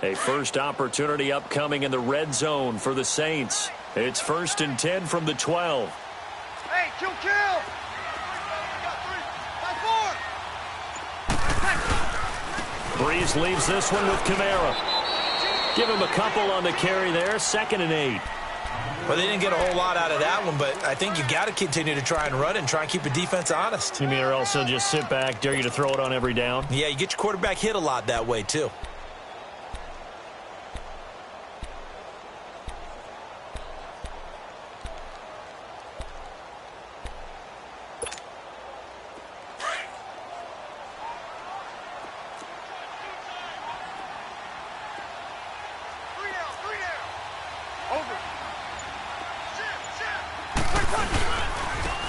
A first opportunity upcoming in the red zone for the Saints. It's 1st and 10 from the 12. Hey, kill! Breeze leaves this one with Kamara. Give him a couple on the carry there. 2nd and 8. Well, they didn't get a whole lot out of that one, but I think you got to continue to try and run and try and keep the defense honest. You mean or else they'll just sit back, dare you to throw it on every down? Yeah, you get your quarterback hit a lot that way, too.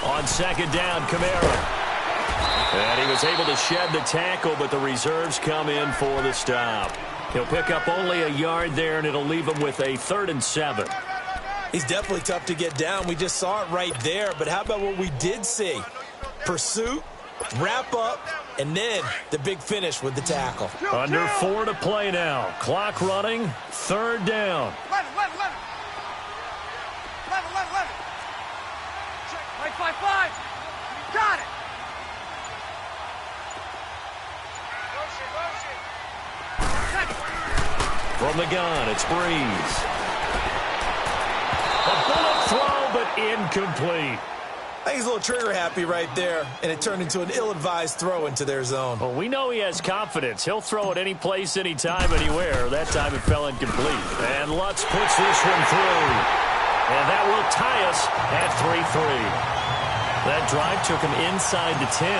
On 2nd down, Kamara. And he was able to shed the tackle, but the reserves come in for the stop. He'll pick up only a yard there, and it'll leave him with a 3rd and 7. He's definitely tough to get down. We just saw it right there, but how about what we did see? Pursuit, wrap up, and then the big finish with the tackle. Under 4 to play now. Clock running, 3rd down. Let it. Check, 5. Got it. From the gun, it's Breeze. A bullet throw, but incomplete. I think he's a little trigger happy right there, and it turned into an ill-advised throw into their zone. Well, we know he has confidence. He'll throw it any place, anytime, anywhere. That time it fell incomplete. And Lutz puts this one through. And that will tie us at 3-3. That drive took him inside the 10.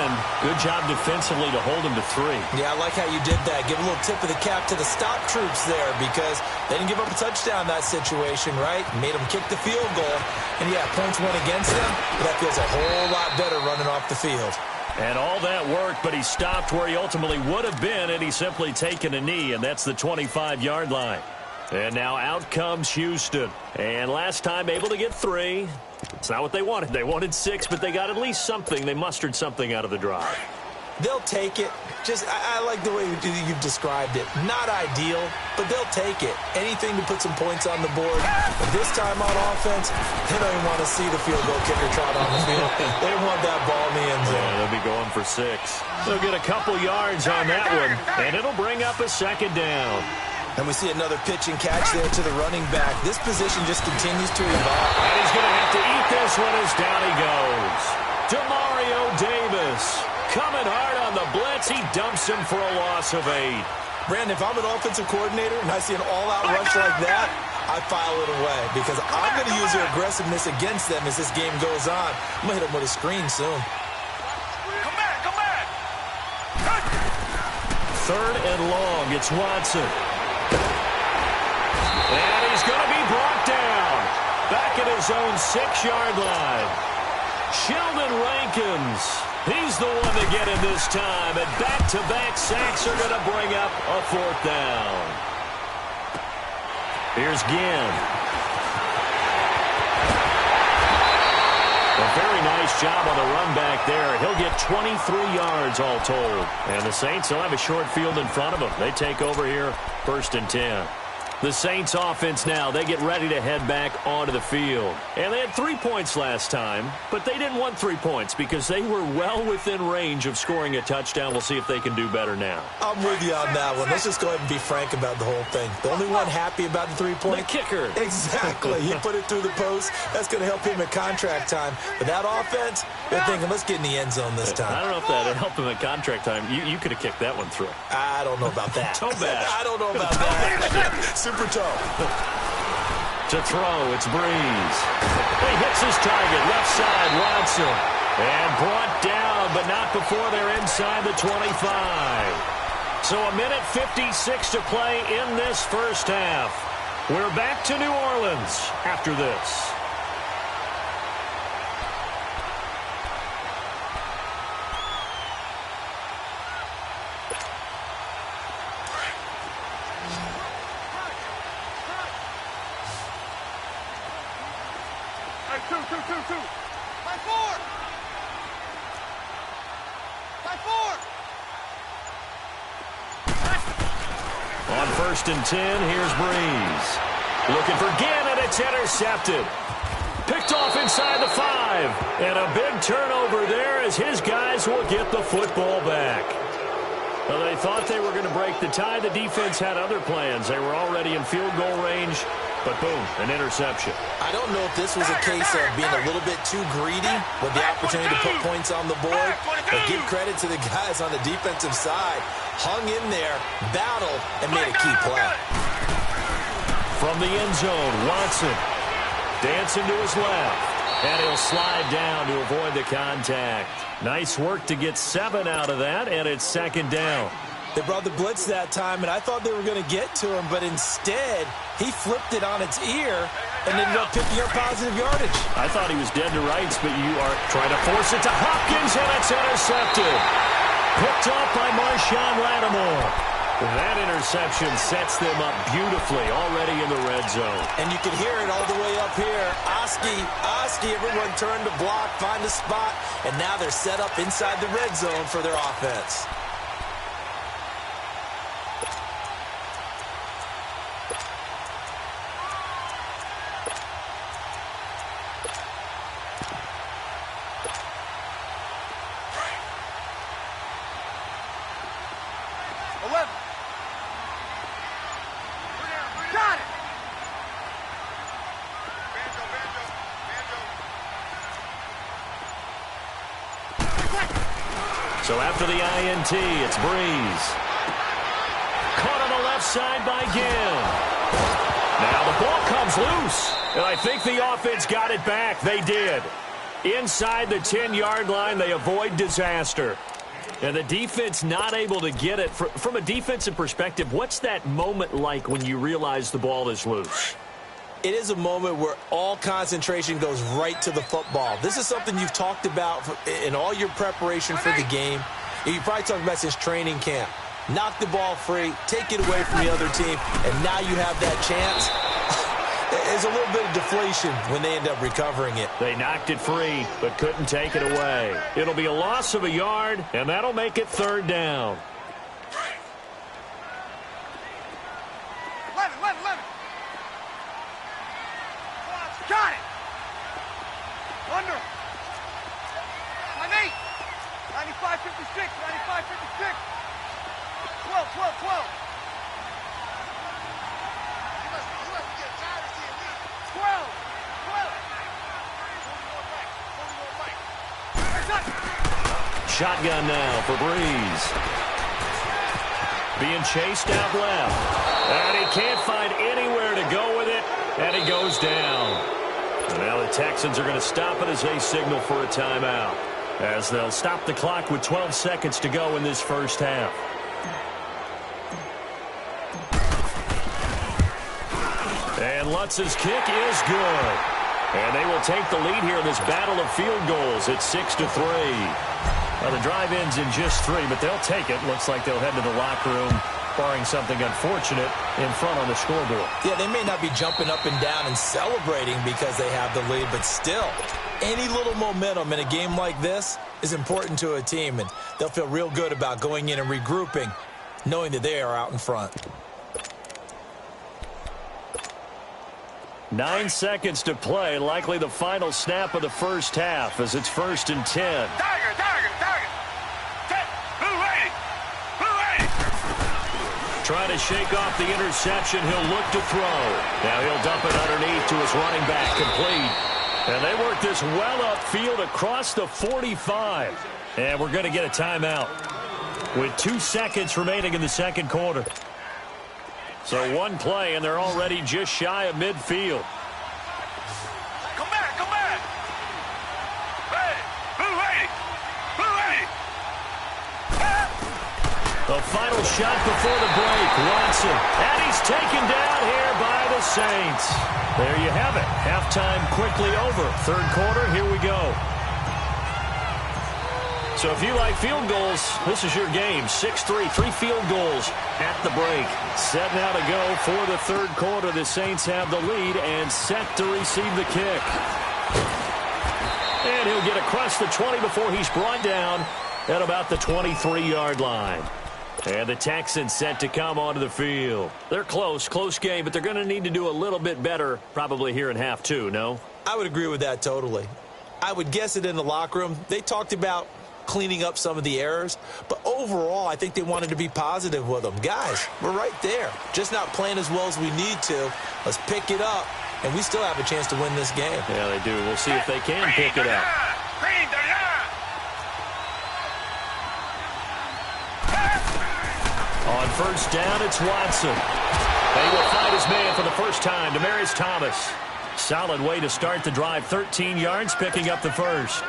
Good job defensively to hold him to 3. Yeah, I like how you did that. Give a little tip of the cap to the stop troops there because they didn't give up a touchdown in that situation, right? Made them kick the field goal. And, yeah, points went against them, but that feels a whole lot better running off the field. And all that work, but he stopped where he ultimately would have been, and he's simply taken a knee, and that's the 25-yard line. And now out comes Houston. And last time able to get 3. It's not what they wanted. They wanted 6, but they got at least something. They mustered something out of the drive. They'll take it. I like the way you've described it. Not ideal, but they'll take it. Anything to put some points on the board. But this time on offense, they don't even want to see the field goal kicker trot on the field. They want that ball in the end zone. Yeah, they'll be going for 6. They'll get a couple yards on that one, and it'll bring up a 2nd down. And we see another pitch and catch there to the running back. This position just continues to evolve. And he's going to have to eat this one as down he goes. Demario Davis coming hard on the blitz. He dumps him for a loss of 8. Brandon, if I'm an offensive coordinator and I see an all-out rush like that, I file it away because I'm going to use their aggressiveness against them as this game goes on. I'm going to hit them with a screen soon. Come back. 3rd and long. It's Watson. And he's going to be brought down. Back at his own 6-yard line. Sheldon Rankins. He's the one to get him this time. And back-to-back sacks are going to bring up a 4th down. Here's Ginn. A very nice job on the run back there. He'll get 23 yards all told. And the Saints will have a short field in front of them. They take over here, 1st and 10. The Saints offense now, they get ready to head back onto the field. And they had 3 points last time, but they didn't want 3 points because they were well within range of scoring a touchdown. We'll see if they can do better now. I'm with you on that one. Let's just go ahead and be frank about the whole thing. The only one happy about the 3-point? The kicker. Exactly. He put it through the post. That's going to help him at contract time. But that offense, they're thinking, let's get in the end zone this time. I don't know if that helped him at contract time. You could have kicked that one through. I don't know about that. Toe bash. I don't know about that. Super toe. To throw, it's Breeze. He hits his target, left side, Watson. And brought down, but not before they're inside the 25. So a minute 56 to play in this first half. We're back to New Orleans after this. Two. 5-4. 5-4. On 1st and 10, here's Breeze. Looking for Ginn, and it's intercepted. Picked off inside the 5. And a big turnover there as his guys will get the football back. Well, they thought they were going to break the tie. The defense had other plans. They were already in field goal range, but boom, an interception. I don't know if this was a case of being a little bit too greedy with the opportunity to put points on the board, but give credit to the guys on the defensive side. Hung in there, battled, and made a key play. From the end zone, Watson dancing to his left, and he'll slide down to avoid the contact. Nice work to get 7 out of that, and it's 2nd down. They brought the blitz that time, and I thought they were going to get to him, but instead, he flipped it on its ear and ended up picking up positive yardage. I thought he was dead to rights, but you are trying to force it to Hopkins, and it's intercepted. Picked off by Marshawn Lattimore. That interception sets them up beautifully already in the red zone. And you can hear it all the way up here. Oski, everyone turned to block, find a spot, and now they're set up inside the red zone for their offense. So after the INT, it's Breeze. Caught on the left side by Ginn. Now the ball comes loose. And I think the offense got it back. They did. Inside the 10-yard line, they avoid disaster. And the defense not able to get it. From a defensive perspective, what's that moment like when you realize the ball is loose? It is a moment where all concentration goes right to the football. This is something you've talked about in all your preparation for the game. You probably talked about since training camp. Knock the ball free, take it away from the other team, and now you have that chance. There's a little bit of deflation when they end up recovering it. They knocked it free, but couldn't take it away. It'll be a loss of a yard, and that'll make it 3rd down. Got it! Under! My mate! 95-56, 95-56! 12, 12, 12! You must get tired of seeing me. 12, 12! Shotgun now for Breeze. Being chased out left. And he can't find anywhere to go with it, and he goes down. And now the Texans are going to stop it as they signal for a timeout, as they'll stop the clock with 12 seconds to go in this first half. And Lutz's kick is good. And they will take the lead here in this battle of field goals at 6-3. Well, the drive ends in just 3, but they'll take it. Looks like they'll head to the locker room, barring something unfortunate, in front on the scoreboard. Yeah, they may not be jumping up and down and celebrating because they have the lead, but still, any little momentum in a game like this is important to a team, and they'll feel real good about going in and regrouping, knowing that they are out in front. 9 seconds to play, likely the final snap of the first half as it's 1st and 10. Tiger! Blue 80! Trying to shake off the interception. He'll look to throw. Now he'll dump it underneath to his running back, complete. And they work this well upfield across the 45. And we're going to get a timeout with 2 seconds remaining in the second quarter. So 1 play, and they're already just shy of midfield. Come back! Hey! Blue 80! The final shot before the break. Watson. And he's taken down here by the Saints. There you have it. Halftime quickly over. Third quarter, here we go. So if you like field goals, this is your game. 6-3, 3 field goals at the break. Set now to go for the third quarter. The Saints have the lead and set to receive the kick. And he'll get across the 20 before he's brought down at about the 23-yard line. And the Texans set to come onto the field. They're close game, but they're going to need to do a little bit better probably here in half two, no? I would agree with that totally. I would guess it in the locker room. They talked about cleaning up some of the errors, but overall, I think they wanted to be positive with them. Guys, we're right there. Just not playing as well as we need to. Let's pick it up, and we still have a chance to win this game. Yeah, they do. We'll see if they can pick it up. On first down, it's Watson. And he will find his man for the first time, Demaryius Thomas. Solid way to start the drive. 13 yards, picking up the first.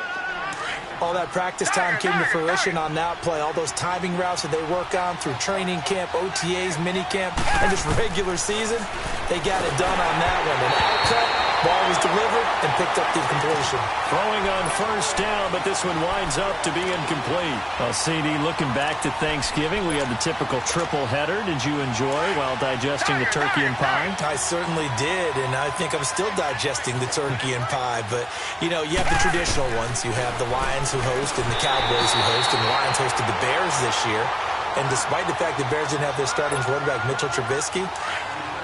All that practice time came to fruition on that play. All those timing routes that they work on through training camp, OTAs, minicamp, and just regular season, they got it done on that one. An outcut, ball was delivered, and picked up the completion. Throwing on first down, but this one winds up to be incomplete. Well, CD, looking back to Thanksgiving, we had the typical triple header. Did you enjoy while digesting the turkey and pie? I certainly did, and I think I'm still digesting the turkey and pie. But, you know, you have the traditional ones. You have the Lions who host and the Cowboys who host, and the Lions hosted the Bears this year. And despite the fact that Bears didn't have their starting quarterback, Mitchell Trubisky,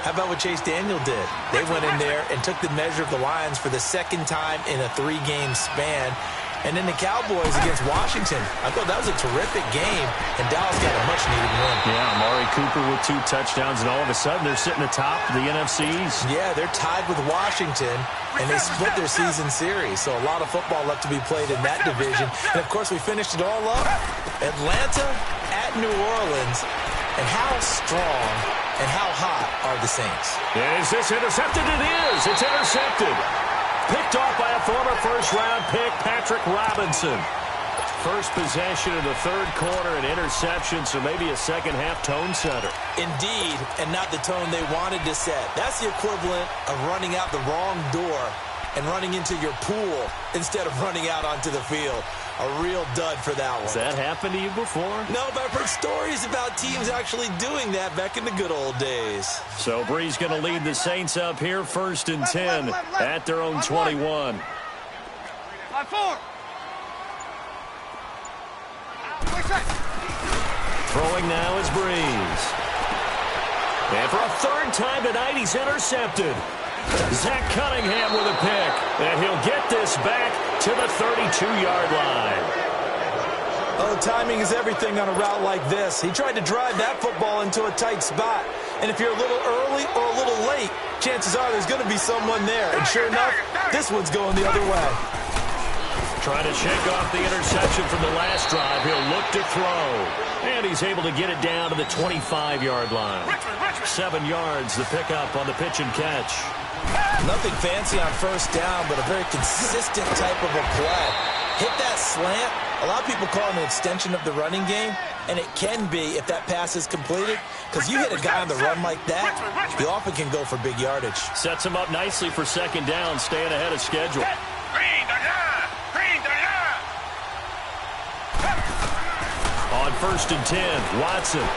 how about what Chase Daniel did? They went in there and took the measure of the Lions for the second time in a 3-game span. And then the Cowboys against Washington. I thought that was a terrific game, and Dallas got a much-needed win. Yeah, Amari Cooper with 2 touchdowns, and all of a sudden they're sitting atop the NFC East. Yeah, they're tied with Washington, and they split their season series. So a lot of football left to be played in that division. And, of course, we finished it all up. Atlanta at New Orleans. And how strong and how hot are the Saints? Is this intercepted? It is. It's intercepted. Picked off by a former first-round pick, Patrick Robinson. First possession of the third quarter, an interception, so maybe a second-half tone setter. Indeed, and not the tone they wanted to set. That's the equivalent of running out the wrong door and running into your pool instead of running out onto the field. A real dud for that one. Has that happened to you before? No, but I've heard stories about teams actually doing that back in the good old days. So Bree's going to lead the Saints up here, 1st and 10 at their own 21. 5-4. Throwing now is Breeze. And for a third time tonight, he's intercepted. Zach Cunningham with a pick, and he'll get this back to the 32-yard line. Oh, timing is everything on a route like this. He tried to drive that football into a tight spot, and if you're a little early or a little late, chances are there's going to be someone there, and sure enough, this one's going the other way. Trying to shake off the interception from the last drive. He'll look to throw, and he's able to get it down to the 25-yard line. 7 yards, the pickup on the pitch and catch. Nothing fancy on first down, but a very consistent type of a play. Hit that slant. A lot of people call it an extension of the running game, and it can be if that pass is completed, because you hit a guy on the run like that, you often can go for big yardage. Sets him up nicely for second down, staying ahead of schedule. On 1st and 10, Watson.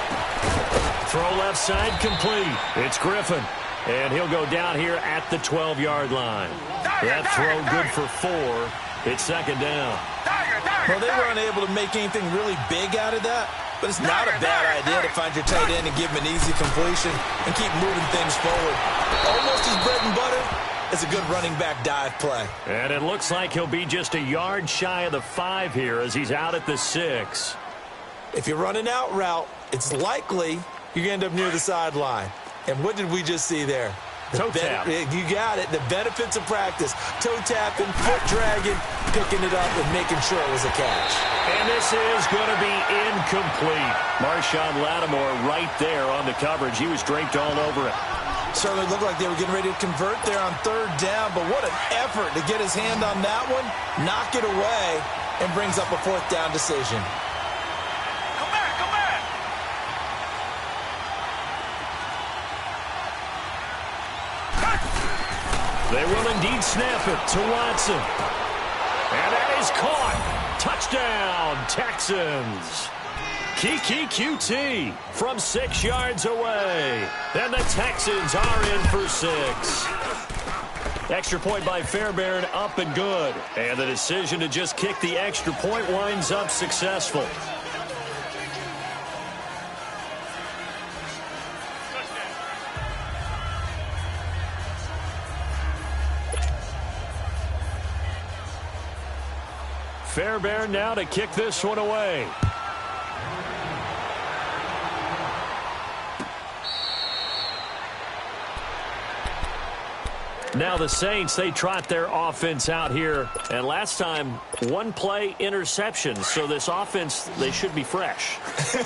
Throw left side, complete. It's Griffin. And he'll go down here at the 12-yard line. That throw good for 4. It's second down. Well, they were unable to make anything really big out of that, but it's not a bad idea to find your tight end and give him an easy completion and keep moving things forward. Almost his bread and butter is a good running back dive play. And it looks like he'll be just a yard shy of the 5 here as he's out at the 6. If you run an out route, it's likely you're going to end up near the sideline. And what did we just see there? Toe tap. You got it. The benefits of practice. Toe tapping, foot dragging, picking it up, and making sure it was a catch. And this is going to be incomplete. Marshawn Lattimore right there on the coverage. He was draped all over it. Certainly looked like they were getting ready to convert there on third down, but what an effort to get his hand on that one, knock it away, and brings up a fourth down decision. They will indeed snap it to Watson. And that is caught. Touchdown, Texans. Kiki QT from 6 yards away. And the Texans are in for 6. Extra point by Fairbairn, up and good. And the decision to just kick the extra point winds up successful. Fairbairn now to kick this one away. Now the Saints, they trot their offense out here. And last time, one play interception. So this offense, they should be fresh.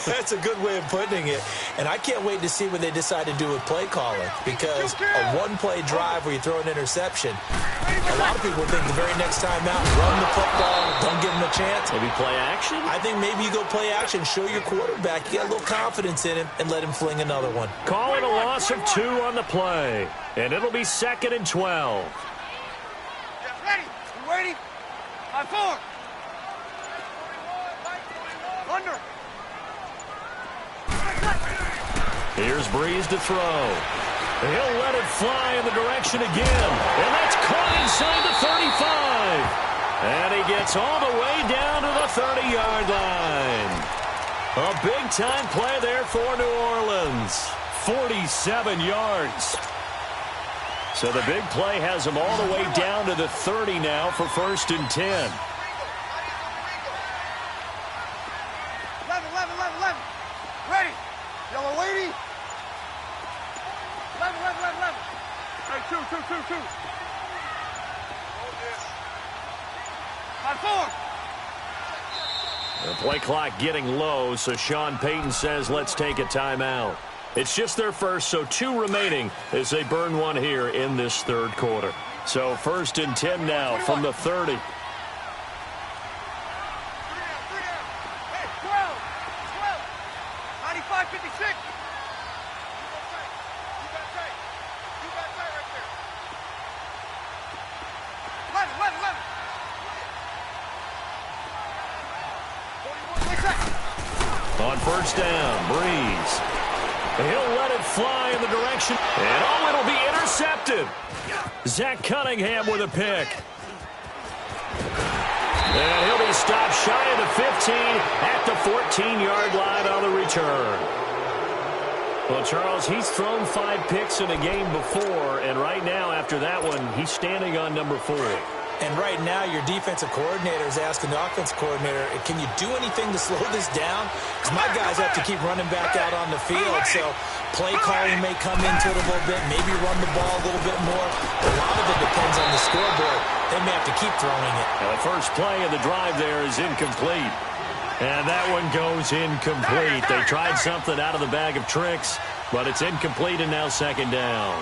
That's a good way of putting it. And I can't wait to see what they decide to do with play calling. Because a one-play drive where you throw an interception, a lot of people think the very next time out, run the football, don't give them a chance. Maybe play action? I think maybe you go play action, show your quarterback, you got a little confidence in him, and let him fling another one. Call it a loss of 2 on the play. And it'll be 2nd and 12. Ready? You ready? 5-4. Under. Here's Breeze to throw. He'll let it fly in the direction again. And that's caught inside the 35. And he gets all the way down to the 30-yard line. A big-time play there for New Orleans. 47 yards. So the big play has him all the way down to the 30 now for 1st and 10. 11. Ready? Yellow lady. 11. Hey, two. Hold this. 5-4. The play clock getting low, so Sean Payton says let's take a timeout. It's just their first, so 2 remaining as they burn one here in this 3rd quarter. So 1st and 10 now from the 30. 3 down. Hey, 12. 95-56. You got tight right there. 11. 41 seconds. On 1st down, Breeze. He'll let it fly in the direction. And it'll be intercepted. Zach Cunningham with a pick. And he'll be stopped shy of the 15 at the 14-yard line on the return. Well, Charles, he's thrown 5 picks in a game before, and right now, after that one, he's standing on number 4. And right now, your defensive coordinator is asking the offensive coordinator, can you do anything to slow this down? Because my guys have to keep running back out on the field. So play calling may come into it a little bit, maybe run the ball a little bit more. A lot of it depends on the scoreboard. They may have to keep throwing it. And the first play of the drive there is incomplete. And that one goes incomplete. They tried something out of the bag of tricks, but it's incomplete and now 2nd down.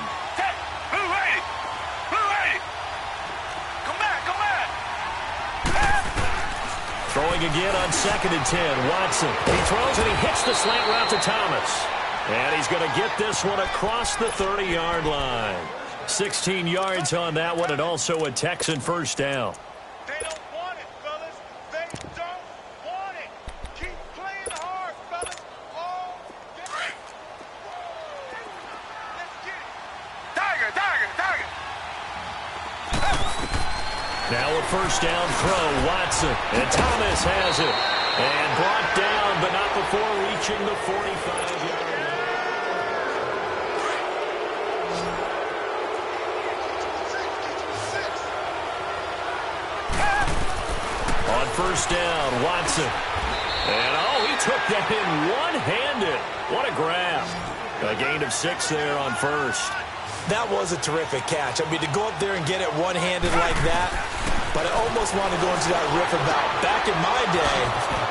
Throwing again on 2nd and 10. Watson. He throws and he hits the slant route to Thomas. And he's going to get this one across the 30-yard line. 16 yards on that one, and also a Texan 1st down. They don't want it, fellas. They don't want it. Keep playing hard, fellas. All day. Let's get it. Tiger. Now a 1st down throw, Watson. And Thomas has it. And brought down, but not before reaching the 45-yard line. On 1st down, Watson. And, he took that in one-handed. What a grab. A gain of 6 there on 1st. That was a terrific catch. I mean, to go up there and get it one-handed like that, but I almost want to go into that riff about back in my day,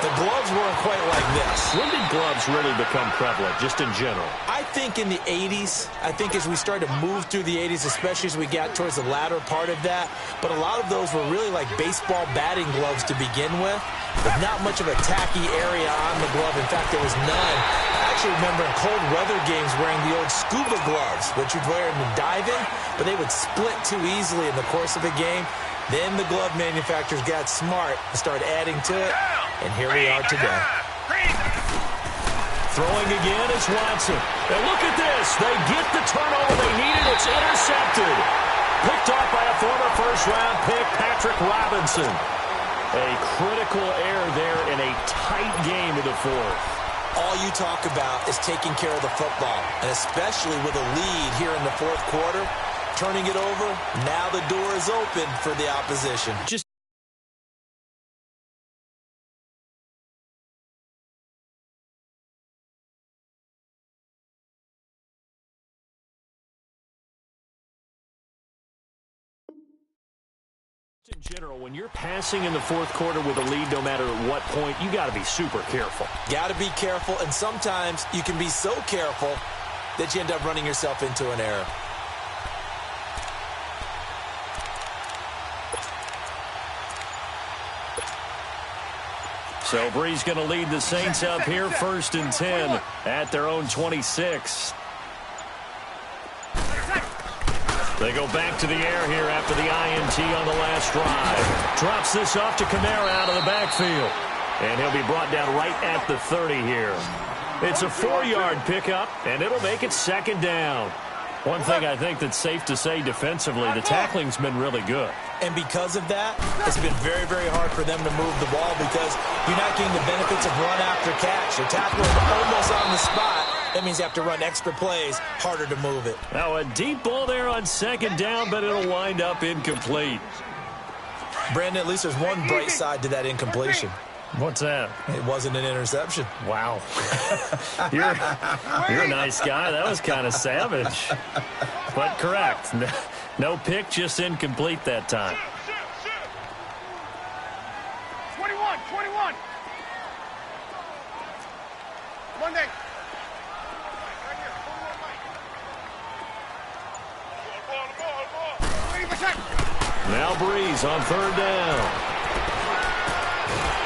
the gloves weren't quite like this. When did gloves really become prevalent, just in general? I think in the 80s. I think as we started to move through the 80s, especially as we got towards the latter part of that. But a lot of those were really like baseball batting gloves to begin with, with not much of a tacky area on the glove. In fact, there was none. I actually remember in cold weather games wearing the old scuba gloves, which you'd wear in the diving, but they would split too easily in the course of a game. Then the glove manufacturers got smart and started adding to it, and here we are today. Throwing again is Watson. And look at this. They get the turnover they needed. It's intercepted. Picked off by a former first-round pick, Patrick Robinson. A critical error there in a tight game of the 4th. All you talk about is taking care of the football, and especially with a lead here in the 4th quarter, turning it over, now the door is open for the opposition. general, when you're passing in the fourth quarter with a lead, no matter at what point, you got to be super careful. Got to be careful, and sometimes you can be so careful that you end up running yourself into an error. So Bree's going to lead the Saints up here, 1st and 10 at their own 26. They go back to the air here after the INT on the last drive. Drops this off to Kamara out of the backfield. And he'll be brought down right at the 30 here. It's a 4-yard pickup, and it'll make it 2nd down. One thing I think that's safe to say defensively, the tackling's been really good. And because of that, it's been very, very hard for them to move the ball because you're not getting the benefits of run after catch. You're tackling almost on the spot. That means you have to run extra plays, harder to move it. Now a deep ball there on 2nd down, but it'll wind up incomplete. Brandon, at least there's one bright side to that incompletion. What's that? It wasn't an interception. Wow. You're a nice guy. That was kind of savage. But correct. No pick, just incomplete that time. 21. Monday. Now Breeze on 3rd down.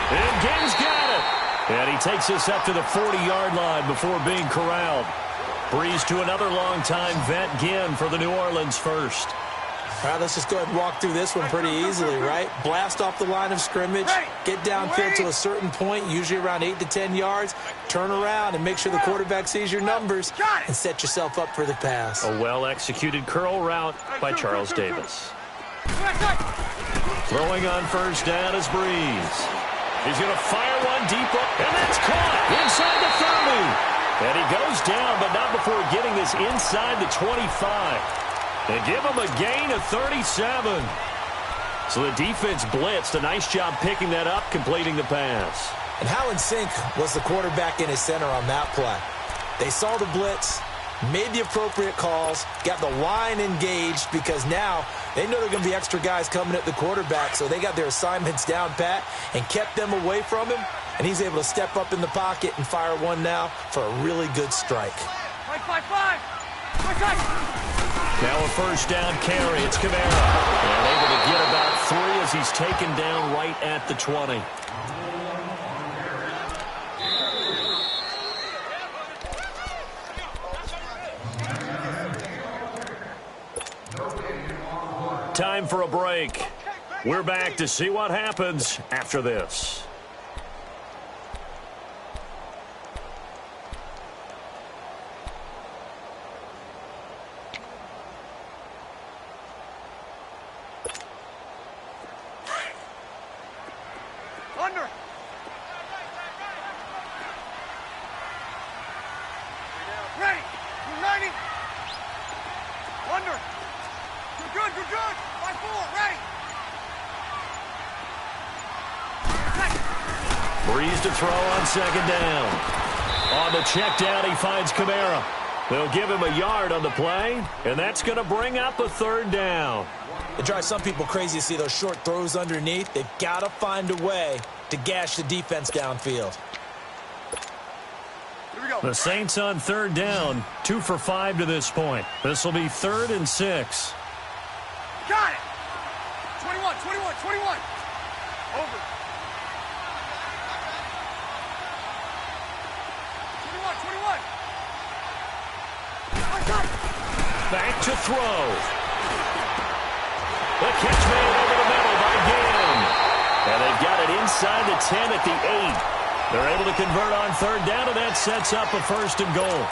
And Gaines got it. And he takes us up to the 40-yard line before being corralled. Breeze to another long-time vet, Ginn, for the New Orleans first. All right, let's just go ahead and walk through this one pretty easily, right? Blast off the line of scrimmage, get downfield to a certain point, usually around 8 to 10 yards, turn around and make sure the quarterback sees your numbers and set yourself up for the pass. A well-executed curl route by Charles Davis. Throwing on 1st down is Breeze. He's going to fire one deep up, and that's caught inside the 30. And he goes down, but not before getting this inside the 25. They give him a gain of 37. So the defense blitzed. A nice job picking that up, completing the pass. And how in sync was the quarterback in his center on that play? They saw the blitz, made the appropriate calls, got the line engaged because now they know there are going to be extra guys coming at the quarterback, so they got their assignments down pat and kept them away from him, and he's able to step up in the pocket and fire one now for a really good strike. 5. Now a 1st down carry. It's Kamara. And able to get about 3 as he's taken down right at the 20. Time for a break. We're back to see what happens after this. Under. Ready. You're ready. Under. You're good. 5-4. Ready. Breeze to throw on 2nd down. On the check down, he finds Kamara. They'll give him a yard on the play, and that's going to bring up a 3rd down. It drives some people crazy to see those short throws underneath. They've got to find a way to gash the defense downfield. Here we go. The Saints on 3rd down, 2 for 5 to this point. This will be 3rd and 6. Got it. 21. Over. 21. Back to throw. The catch made over the middle by Ginn. And they've got it inside the 10 at the 8. They're able to convert on 3rd down, and that sets up a 1st and goal.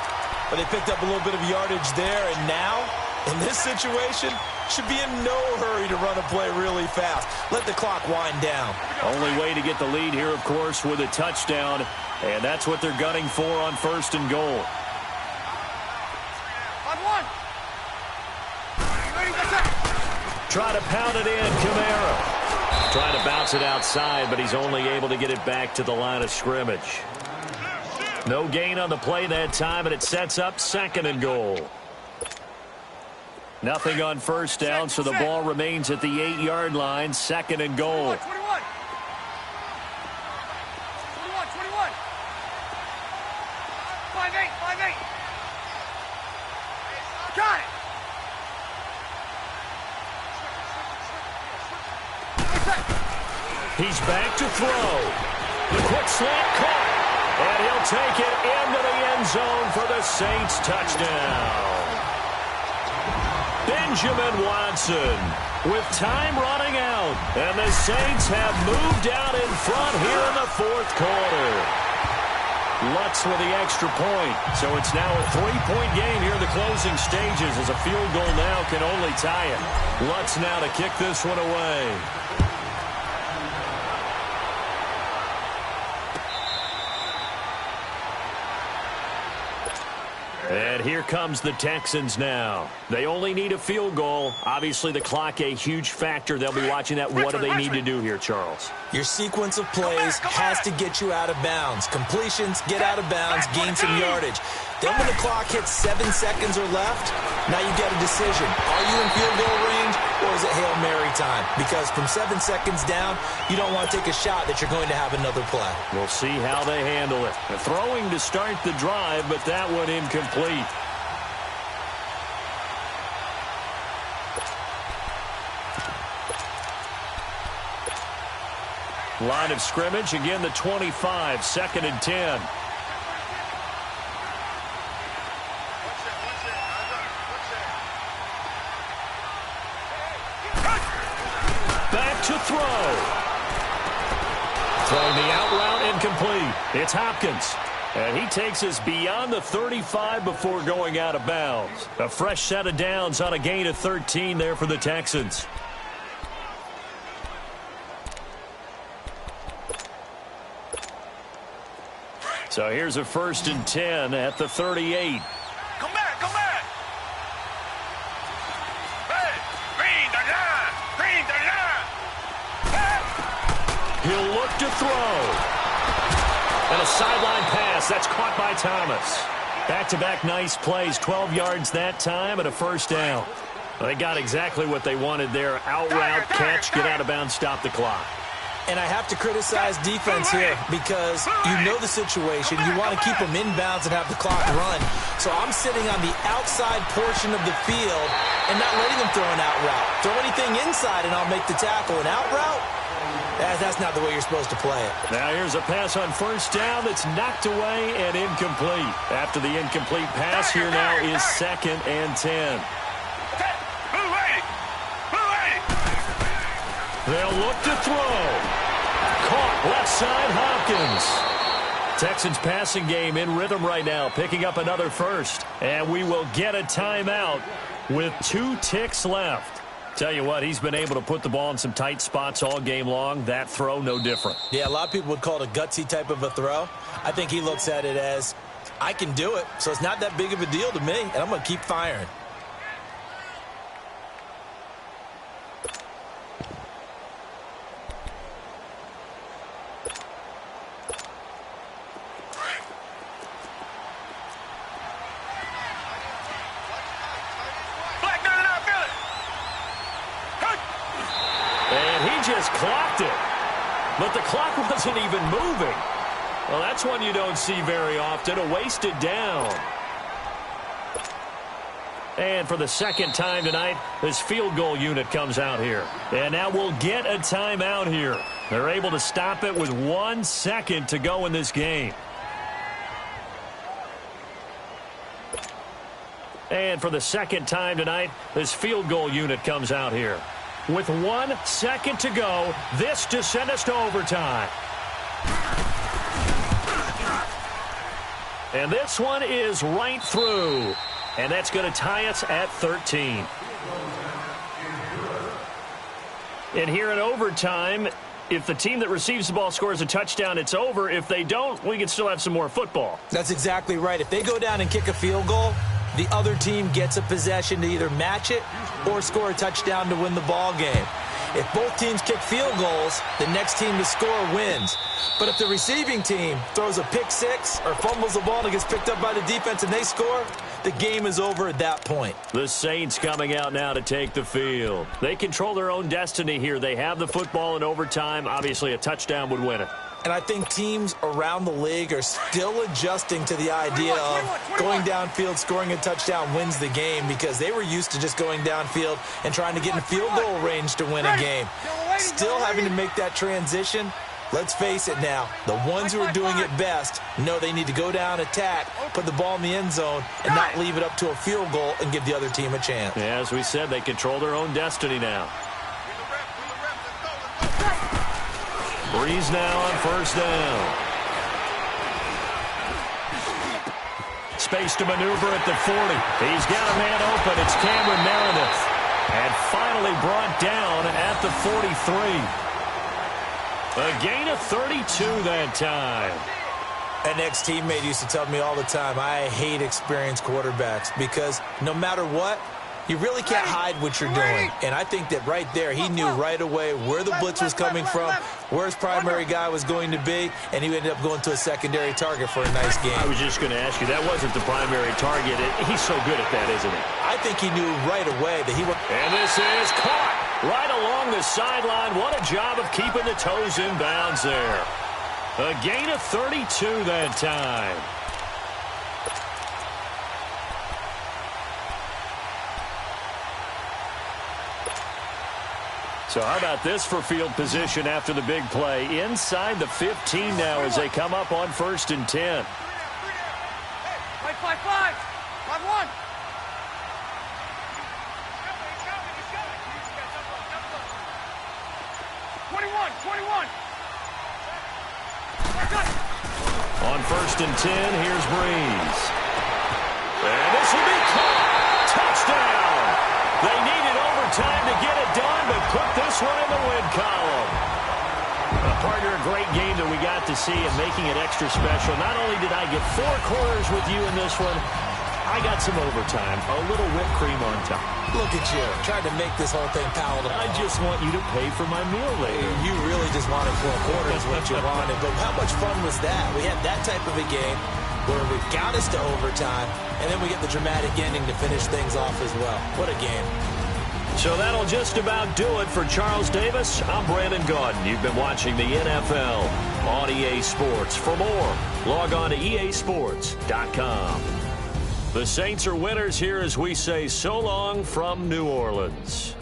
But they picked up a little bit of yardage there, and now, in this situation, should be in no hurry to run a play really fast. Let the clock wind down. Only way to get the lead here, of course, with a touchdown, and that's what they're gunning for on 1st and goal. On 1. Ready, that's it. Try to pound it in, Kamara. Trying to bounce it outside, but he's only able to get it back to the line of scrimmage. No gain on the play that time, and it sets up 2nd and goal. Nothing on first down, so the ball remains at the 8-yard line, 2nd and goal. 21. 21. 5-8. 5-8. Got it. He's back to throw. The quick slant caught. And he'll take it into the end zone for the Saints touchdown. Benjamin Watson with time running out. And the Saints have moved out in front here in the 4th quarter. Lutz with the extra point. So it's now a 3-point game here in the closing stages as a field goal now can only tie it. Lutz now to kick this one away. And here comes the Texans now. They only need a field goal. Obviously, the clock a huge factor. They'll be watching that. What do they need to do here, Charles? Your sequence of plays has to get you out of bounds. Completions, get out of bounds, gain some yardage. Then when the clock hits 7 seconds or left, now you get a decision. Are you in field goal range or is it Hail Mary time? Because from 7 seconds down, you don't want to take a shot that you're going to have another play. We'll see how they handle it. The throwing to start the drive, but that one incomplete. Line of scrimmage, again the 25, 2nd and 10. Back to throw. Throwing the out route incomplete. It's Hopkins. And he takes us beyond the 35 before going out of bounds. A fresh set of downs on a gain of 13 there for the Texans. So here's a 1st and 10 at the 38. Come back, come back. Hey, green the line, green the line. Hey. He'll look to throw. And a sideline pass. That's caught by Thomas. Back-to-back nice plays. 12 yards that time and a 1st down. Well, they got exactly what they wanted there. Out route, catch, get out of bounds, stop the clock. And I have to criticize defense here because you know the situation. You want to keep them inbounds and have the clock run. So I'm sitting on the outside portion of the field and not letting them throw an out route. Throw anything inside and I'll make the tackle. An out route? That's not the way you're supposed to play it. Now here's a pass on 1st down that's knocked away and incomplete. After the incomplete pass, here now is 2nd and 10. They'll look to throw. Caught left side, Hopkins. Texans passing game in rhythm right now, picking up another 1st. And we will get a timeout with 2 ticks left. Tell you what, he's been able to put the ball in some tight spots all game long. That throw, no different. Yeah, a lot of people would call it a gutsy type of a throw. I think he looks at it as, I can do it, so it's not that big of a deal to me, and I'm going to keep firing. Clocked it, but the clock wasn't even moving. Well, that's one you don't see very often, a wasted down. And for the 2nd time tonight, this field goal unit comes out here. And now we'll get a timeout here. They're able to stop it with 1 second to go in this game. And for the 2nd time tonight, this field goal unit comes out here. With 1 second to go, this to send us to overtime. And this one is right through. And that's going to tie us at 13. And here in overtime, if the team that receives the ball scores a touchdown, it's over. If they don't, we can still have some more football. That's exactly right. If they go down and kick a field goal, the other team gets a possession to either match it or score a touchdown to win the ball game. If both teams kick field goals, the next team to score wins. But if the receiving team throws a pick six or fumbles the ball and it gets picked up by the defense and they score, the game is over at that point. The Saints coming out now to take the field. They control their own destiny here. They have the football in overtime. Obviously, a touchdown would win it. And I think teams around the league are still adjusting to the idea of going downfield, scoring a touchdown wins the game, because they were used to just going downfield and trying to get in field goal range to win a game. Still having to make that transition. Let's face it now, the ones who are doing it best know they need to go down, attack, put the ball in the end zone, and not leave it up to a field goal and give the other team a chance. Yeah, as we said, they control their own destiny now. Breeze now on first down. Space to maneuver at the 40. He's got a man open. It's Cameron Meredith. And finally brought down at the 43. A gain of 32 that time. An ex-teammate used to tell me all the time, I hate experienced quarterbacks because no matter what, you really can't hide what you're doing. And I think that right there, he knew right away where the blitz was coming from, where his primary guy was going to be, and he ended up going to a secondary target for a nice game. I was just going to ask you, that wasn't the primary target. He's so good at that, isn't he? I think he knew right away that he would. And this is caught right along the sideline. What a job of keeping the toes in bounds there. A gain of 32 that time. So how about this for field position after the big play? Inside the 15 now as they come up on 1st and 10. 5-5-5. 5-1. 21. On 1st and 10, here's Breeze. And this will be caught. Touchdown. They needed overtime to get it done, but put this one in the win column. Partner, a great game that we got to see and making it extra special. Not only did I get 4 quarters with you in this one, I got some overtime, a little whipped cream on top. Look at you, trying to make this whole thing palatable. I just want you to pay for my meal later. You really just wanted 4 quarters what you wanted, but how much fun was that? We had that type of a game where we got us to overtime, and then we get the dramatic ending to finish things off as well. What a game. So that'll just about do it for Charles Davis. I'm Brandon Gaudin. You've been watching the NFL on EA Sports. For more, log on to easports.com. The Saints are winners here as we say so long from New Orleans.